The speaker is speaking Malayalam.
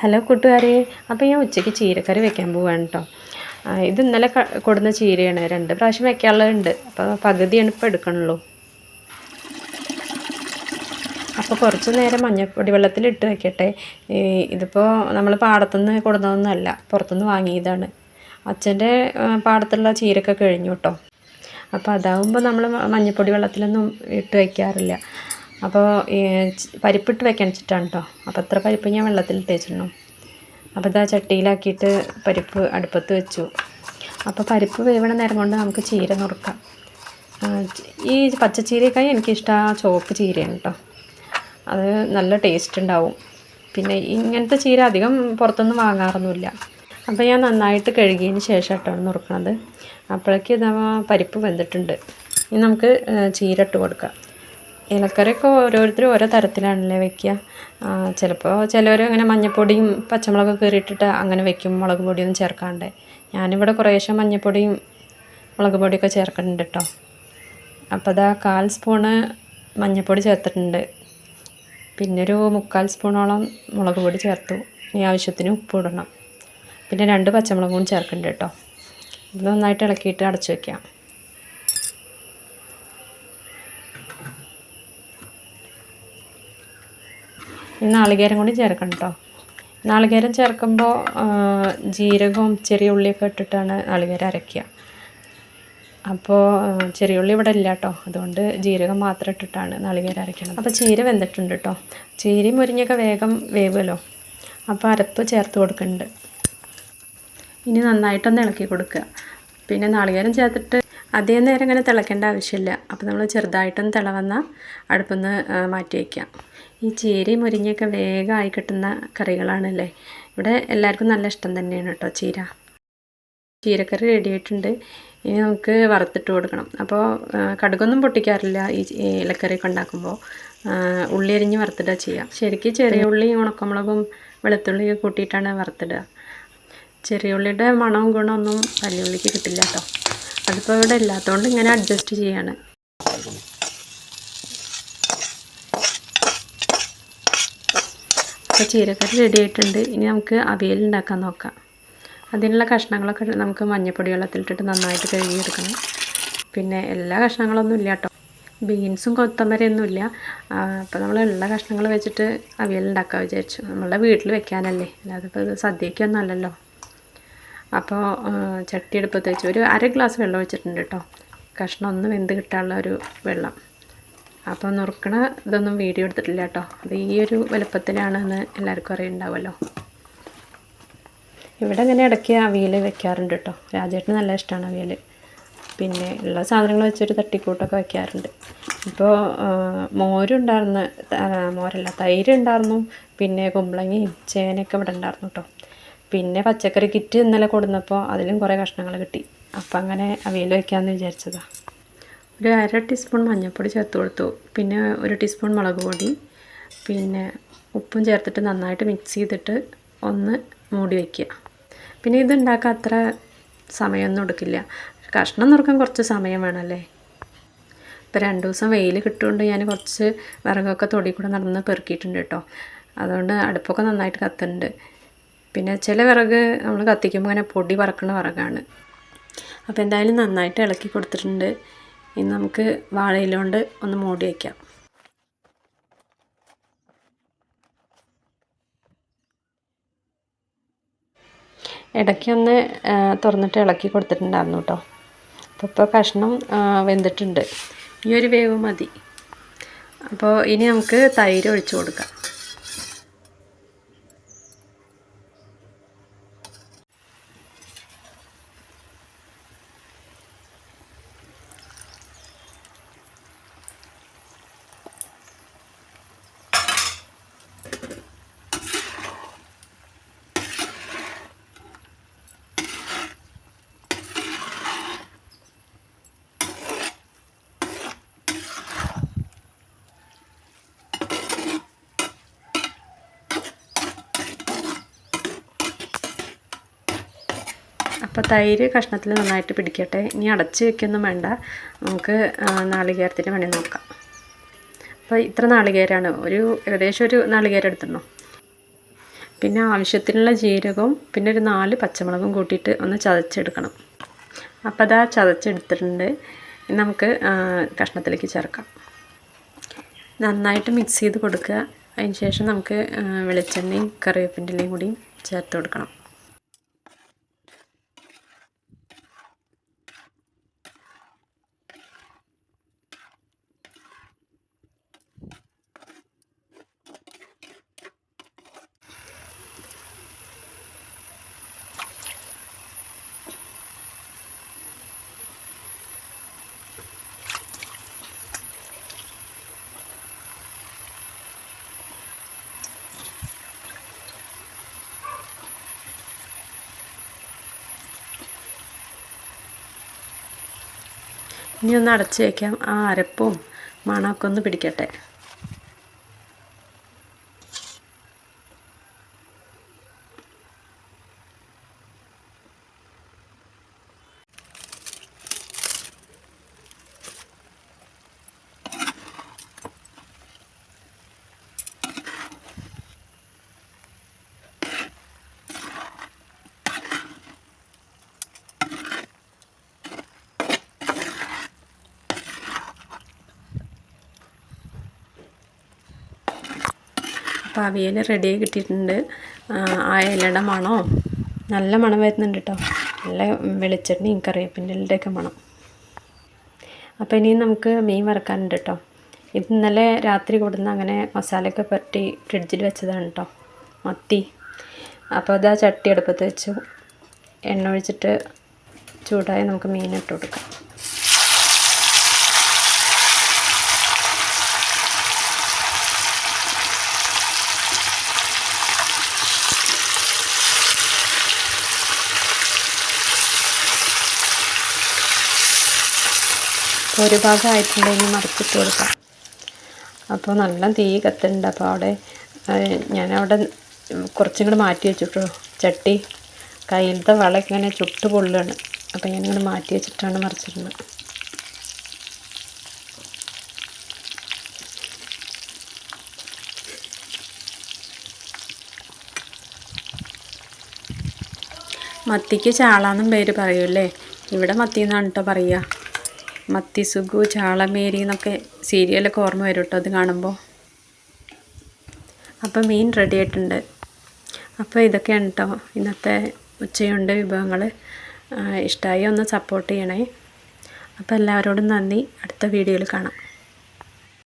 ഹലോ കൂട്ടുകാരെ, അപ്പോൾ ഞാൻ ഉച്ചയ്ക്ക് ചീരക്കറി വെക്കാൻ പോവാണ് കേട്ടോ. ഇത് ഇന്നലെ കൊടുന്ന ചീരയാണ്. 2 പ്രാവശ്യം വെക്കാനുള്ളതുണ്ട്. അപ്പോൾ പകുതിയാണ് ഇപ്പോൾ എടുക്കണുള്ളൂ. അപ്പോൾ കുറച്ച് നേരം മഞ്ഞൾപ്പൊടി വെള്ളത്തിലിട്ട് വെക്കട്ടെ. ഇതിപ്പോൾ നമ്മൾ പാടത്തുനിന്ന് കൊടുന്നതൊന്നുമല്ല, പുറത്തുനിന്ന് വാങ്ങിയതാണ്. അച്ഛൻ്റെ പാടത്തുള്ള ചീരയൊക്കെ കഴിഞ്ഞു കേട്ടോ. അപ്പോൾ അതാവുമ്പോൾ നമ്മൾ മഞ്ഞൾപ്പൊടി വെള്ളത്തിലൊന്നും ഇട്ട് വയ്ക്കാറില്ല. അപ്പോൾ പരിപ്പിട്ട് വെക്കാൻ വെച്ചിട്ടാണ് കേട്ടോ. അപ്പോൾ അത്ര പരിപ്പ് ഞാൻ വെള്ളത്തിലിട്ട് വെച്ചിരുന്നു. അപ്പോൾ ഇതാ ചട്ടിയിലാക്കിയിട്ട് പരിപ്പ് അടുപ്പത്ത് വെച്ചു. അപ്പോൾ പരിപ്പ് വേവണ നേരം കൊണ്ട് നമുക്ക് ചീര നുറുക്കാം. ഈ പച്ചച്ചീരക്കായി എനിക്കിഷ്ടം ആ ചുവപ്പ് ചീരയാണ് കേട്ടോ. അത് നല്ല ടേസ്റ്റ് ഉണ്ടാവും. പിന്നെ ഇങ്ങനത്തെ ചീര അധികം പുറത്തൊന്നും വാങ്ങാറൊന്നുമില്ല. അപ്പോൾ ഞാൻ നന്നായിട്ട് കഴുകിയതിന് ശേഷം കേട്ടോ നുറുക്കണത്. അപ്പോഴേക്ക് ഇതാ പരിപ്പ് വെന്തിട്ടുണ്ട്. ഇനി നമുക്ക് ചീര ഇട്ട് കൊടുക്കാം. ഇലക്കറിയൊക്കെ ഓരോരുത്തരും ഓരോ തരത്തിലാണല്ലേ വെക്കുക. ചിലപ്പോൾ ചിലവർ അങ്ങനെ മഞ്ഞൾപ്പൊടിയും പച്ചമുളകൊക്കെ കീറിയിട്ടിട്ട് അങ്ങനെ വെക്കും, മുളക് പൊടിയൊന്നും ചേർക്കാണ്ട്. ഞാനിവിടെ കുറേശ്ശെ മഞ്ഞൾപ്പൊടിയും മുളക് പൊടിയൊക്കെ ചേർക്കുന്നുണ്ട് കേട്ടോ. അപ്പോൾ അതാ 1/4 സ്പൂണ് മഞ്ഞൾപ്പൊടി ചേർത്തിട്ടുണ്ട്. പിന്നെ ഒരു 3/4 സ്പൂണോളം മുളക് പൊടി ചേർത്തു. ഇനി ആവശ്യത്തിന് ഉപ്പ് ഇടണം. പിന്നെ 2 പച്ചമുളകും ചേർക്കുന്നുണ്ട് കേട്ടോ. ഇത് നന്നായിട്ട് ഇളക്കിയിട്ട് അടച്ചു വയ്ക്കാം. നാളികേരം കൂടി ചേർക്കണം കേട്ടോ. നാളികേരം ചേർക്കുമ്പോൾ ജീരകവും ചെറിയ ഉള്ളിയൊക്കെ ഇട്ടിട്ടാണ് നാളികേരം അരയ്ക്കുക. അപ്പോൾ ചെറിയ ഉള്ളി ഇവിടെ ഇല്ല കേട്ടോ, അതുകൊണ്ട് ജീരകം മാത്രം ഇട്ടിട്ടാണ് നാളികേരം അരയ്ക്കുന്നത്. അപ്പോൾ ചീര വെന്തിട്ടുണ്ട് കേട്ടോ. ചീരയും മുരിങ്ങയൊക്കെ വേഗം വേവുമല്ലോ. അപ്പോൾ അരപ്പ് ചേർത്ത് കൊടുക്കുന്നുണ്ട്. ഇനി നന്നായിട്ടൊന്ന് ഇളക്കി കൊടുക്കുക. പിന്നെ നാളികേരം ചേർത്തിട്ട് അധികം നേരം ഇങ്ങനെ തിളയ്ക്കേണ്ട ആവശ്യമില്ല. അപ്പോൾ നമ്മൾ ചെറുതായിട്ടൊന്ന് തിളവന്നാൽ അടുപ്പൊന്ന് മാറ്റി വയ്ക്കാം. ഈ ചീരയും മുരിങ്ങയൊക്കെ വേഗമായി കിട്ടുന്ന കറികളാണല്ലേ. ഇവിടെ എല്ലാവർക്കും നല്ല ഇഷ്ടം തന്നെയാണ് കേട്ടോ ചീര. ചീരക്കറി റെഡി ആയിട്ടുണ്ട്. ഇനി നമുക്ക് വറുത്തിട്ട് കൊടുക്കണം. അപ്പോൾ കടുകൊന്നും പൊട്ടിക്കാറില്ല ഈ ഇലക്കറിയൊക്കെ ഉണ്ടാക്കുമ്പോൾ. ഉള്ളി അരിഞ്ഞ് വറുത്തിടുക ചെയ്യാം. ശരിക്കും ചെറിയ ഉള്ളിയും ഉണക്കമുളകും വെളുത്തുള്ളിയൊക്കെ കൂട്ടിയിട്ടാണ് വറുത്തിടുക. ചെറിയ ഉള്ളിയുടെ മണവും ഗുണമൊന്നും വലിയ ഉള്ളിക്ക് കിട്ടില്ല കേട്ടോ. അതിപ്പോൾ ഇവിടെ ഇല്ലാത്തതുകൊണ്ട് ഇങ്ങനെ അഡ്ജസ്റ്റ് ചെയ്യാണ്. അപ്പോൾ ചീരക്കറി റെഡി ആയിട്ടുണ്ട്. ഇനി നമുക്ക് അവിയൽ ഉണ്ടാക്കാൻ നോക്കാം. അതിനുള്ള കഷ്ണങ്ങളൊക്കെ നമുക്ക് മഞ്ഞൾപ്പൊടി വെള്ളത്തിലിട്ടിട്ട് നന്നായിട്ട് കഴുകിയെടുക്കണം. പിന്നെ എല്ലാ കഷ്ണങ്ങളൊന്നും ഇല്ല കേട്ടോ. ബീൻസും കൊത്തമരയൊന്നും ഇല്ല. അപ്പോൾ നമ്മളുള്ള കഷ്ണങ്ങൾ വെച്ചിട്ട് അവിയൽ ഉണ്ടാക്കാൻ വിചാരിച്ചു. നമ്മളുടെ വീട്ടിൽ വെക്കാനല്ലേ, അല്ലാതെ ഇപ്പോൾ ഇത് സദ്യക്കൊന്നും അല്ലല്ലോ. അപ്പോൾ ചട്ടി എടുപ്പത്ത് വെച്ച് ഒരു 1/2 ഗ്ലാസ് വെള്ളം ഒഴിച്ചിട്ടുണ്ട് കേട്ടോ. കഷ്ണം ഒന്ന് വെന്ത് കിട്ടാനുള്ള ഒരു വെള്ളം. അപ്പോൾ നുറുക്കണ ഇതൊന്നും വീഡിയോ എടുത്തിട്ടില്ല കേട്ടോ. അത് ഈ ഒരു വലുപ്പത്തിലാണെന്ന് എല്ലാവർക്കും അറിയുണ്ടാവുമല്ലോ. ഇവിടെ ഇങ്ങനെ ഇടയ്ക്ക് അവിയൽ വെക്കാറുണ്ട് കേട്ടോ. രാജേട്ടന് നല്ല ഇഷ്ടമാണ് അവിയൽ. പിന്നെ ഉള്ള സാധനങ്ങൾ വെച്ചൊരു തട്ടിക്കൂട്ടൊക്കെ വെക്കാറുണ്ട്. ഇപ്പോൾ മോരുണ്ടായിരുന്നു, മോരല്ല തൈര് ഉണ്ടായിരുന്നു. പിന്നെ കുമ്പളങ്ങയും ചേനയൊക്കെ ഇവിടെ ഉണ്ടായിരുന്നു കേട്ടോ. പിന്നെ പച്ചക്കറി കിറ്റ് ഇന്നലെ കൊടുന്നപ്പോൾ അതിലും കുറേ കഷ്ണങ്ങൾ കിട്ടി. അപ്പം അങ്ങനെ അവിയൽ വയ്ക്കാമെന്ന് വിചാരിച്ചതാണ്. ഒരു 1/2 ടീസ്പൂൺ മഞ്ഞൾപ്പൊടി ചേർത്ത് കൊടുത്തു. പിന്നെ 1 ടീസ്പൂൺ മുളക് പൊടി, പിന്നെ ഉപ്പും ചേർത്തിട്ട് നന്നായിട്ട് മിക്സ് ചെയ്തിട്ട് ഒന്ന് മൂടി വയ്ക്കുക. പിന്നെ ഇതുണ്ടാക്കാൻ അത്ര സമയമൊന്നും എടുക്കില്ല. കഷ്ണം നുറുക്കാൻ കുറച്ച് സമയം വേണമല്ലേ. ഇപ്പോൾ 2 ദിവസം വെയിൽ കിട്ടുകൊണ്ട് ഞാൻ കുറച്ച് വിറകൊക്കെ തൊടി കൂടെ നടന്ന് പെറുക്കിയിട്ടുണ്ട് കേട്ടോ. അതുകൊണ്ട് അടുപ്പൊക്കെ നന്നായിട്ട് കത്തുന്നുണ്ട്. പിന്നെ ചില വിറക് നമ്മൾ കത്തിക്കുമ്പോൾ അങ്ങനെ പൊടി പറക്കുന്ന വിറകാണ്. അപ്പോൾ എന്തായാലും നന്നായിട്ട് ഇളക്കി കൊടുത്തിട്ടുണ്ട്. ഇനി നമുക്ക് വാഴയില കൊണ്ട് ഒന്ന് മൂടി വയ്ക്കാം. ഇടയ്ക്കൊന്ന് തുറന്നിട്ട് ഇളക്കി കൊടുത്തിട്ടുണ്ടായിരുന്നു കേട്ടോ. അപ്പോൾ ഇപ്പോൾ കഷ്ണം വെന്തിട്ടുണ്ട്. ഈ ഒരു വേവ് മതി. അപ്പോൾ ഇനി നമുക്ക് തൈര് ഒഴിച്ച് കൊടുക്കാം. അപ്പോൾ തൈര് കഷ്ണത്തിൽ നന്നായിട്ട് പിടിക്കട്ടെ. ഇനി അടച്ച് വയ്ക്കൊന്നും വേണ്ട. നമുക്ക് നാളികേരത്തിൻ്റെ പണി നോക്കാം. അപ്പോൾ ഇത്ര നാളികേരമാണ്, ഏകദേശം ഒരു നാളികേരം എടുത്തിടണം. പിന്നെ ആവശ്യത്തിനുള്ള ജീരകവും പിന്നെ ഒരു 4 പച്ചമുളകും കൂട്ടിയിട്ട് ഒന്ന് ചതച്ചെടുക്കണം. അപ്പോൾ അതാ ചതച്ചെടുത്തിട്ടുണ്ട്. നമുക്ക് കഷ്ണത്തിലേക്ക് ചേർക്കാം. നന്നായിട്ട് മിക്സ് ചെയ്ത് കൊടുക്കുക. അതിന് ശേഷം നമുക്ക് വെളിച്ചെണ്ണയും കറിവേപ്പിൻ്റെ ഇലയും കൂടി ചേർത്ത് കൊടുക്കണം. ഇനി ഒന്ന് അടച്ച് വയ്ക്കാം. ആ അരപ്പും മണമൊക്കെ ഒന്ന് പിടിക്കട്ടെ. അപ്പോൾ അവിയൽ റെഡിയായി കിട്ടിയിട്ടുണ്ട്. ആ ഇലയുടെ മണമോ നല്ല മണം വരുന്നുണ്ട് കേട്ടോ. നല്ല വെളിച്ചെണ്ണയും കറിവേപ്പിൻ്റെ ഇലയുടെയൊക്കെ മണം. അപ്പോൾ ഇനി നമുക്ക് മീൻ വറുക്കാനുണ്ട് കേട്ടോ. ഇത് ഇന്നലെ രാത്രി കൊടുന്ന് അങ്ങനെ മസാലയൊക്കെ പുരട്ടി ഫ്രിഡ്ജിൽ വെച്ചതാണ് കേട്ടോ, മത്തി. അപ്പോൾ അത് ആ ചട്ടി അടുപ്പത്ത് വെച്ചു. എണ്ണ ഒഴിച്ചിട്ട് ചൂടായി നമുക്ക് മീനിട്ട് കൊടുക്കാം. ഒരു ഭാഗമായിട്ടുണ്ടെങ്കിൽ മറിച്ചിട്ട് കൊടുക്കാം. അപ്പോൾ നല്ല തീ കത്തുന്നുണ്ട്. അപ്പോൾ അവിടെ ഞാനവിടെ കുറച്ചും കൂടെ മാറ്റി വെച്ചിട്ടു. ചട്ടി കയ്യിലത്തെ വള ഇങ്ങനെ ചുട്ട് പൊള്ളുകയാണ്. അപ്പോൾ ഞാനിങ്ങനെ മാറ്റി വെച്ചിട്ടാണ് മറിച്ചിരുന്നത്. മത്തിക്ക് ചാളാന്നും പേര് പറയൂല്ലേ. ഇവിടെ മത്തി എന്നാണ് കേട്ടോ പറയുക. മത്തി സുഗു, ചാളമേരി എന്നൊക്കെ സീരിയലൊക്കെ ഓർമ്മ വരും കേട്ടോ അത് കാണുമ്പോൾ. അപ്പോൾ മീൻ റെഡി ആയിട്ടുണ്ട്. അപ്പോൾ ഇതൊക്കെയാണ് കേട്ടോ ഇന്നത്തെ ഉച്ചയുണ്ട് വിഭവങ്ങൾ. ഇഷ്ടമായി ഒന്ന് സപ്പോർട്ട് ചെയ്യണേ. അപ്പോൾ എല്ലാവരോടും നന്ദി. അടുത്ത വീഡിയോയിൽ കാണാം.